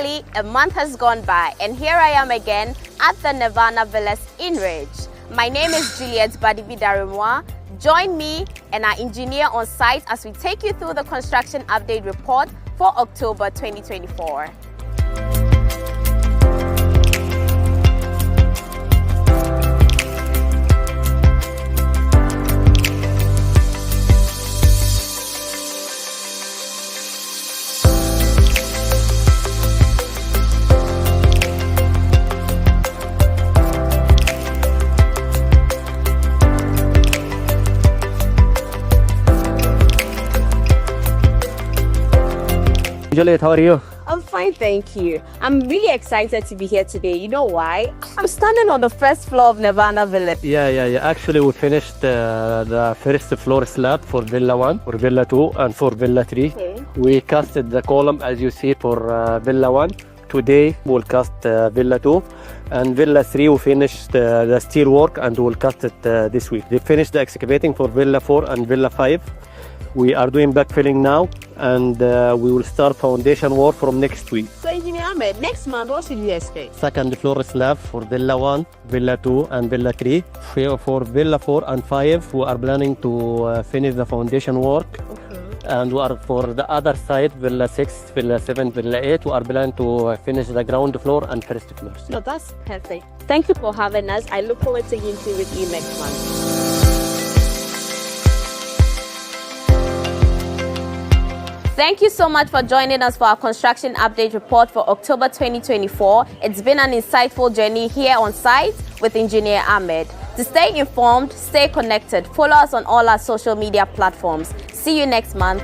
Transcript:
Quickly, a month has gone by, and here I am again at the Nirvana Villas in Ridge. My name is Juliet Badibidarimwa. Join me and our engineer on site as we take you through the construction update report for October 2024. Juliet, how are you? I'm fine, thank you. I'm really excited to be here today. You know why? I'm standing on the first floor of Nirvana Villa. Yeah. Actually, we finished the first floor slab for Villa 1, for Villa 2, and for Villa 3. Okay. We casted the column, as you see, for Villa 1. Today, we'll cast Villa 2. And Villa 3, we finished the steel work and we'll cast it this week. They finished the excavating for Villa 4 and Villa 5. We are doing backfilling now, and we will start foundation work from next week. So, Engineer Ahmed, next month, what should we expect? Second floor slab for Villa 1, Villa 2, and Villa 3. For Villa 4 and 5, we are planning to finish the foundation work. Okay. And we are for the other side, Villa 6, Villa 7, Villa 8, we are planning to finish the ground floor and first floor. No, that's perfect. Thank you for having us. I look forward to meeting with you next month. Thank you so much for joining us for our construction update report for October 2024. It's been an insightful journey here on site with Engineer Ahmed. To stay informed, stay connected, follow us on all our social media platforms. See you next month.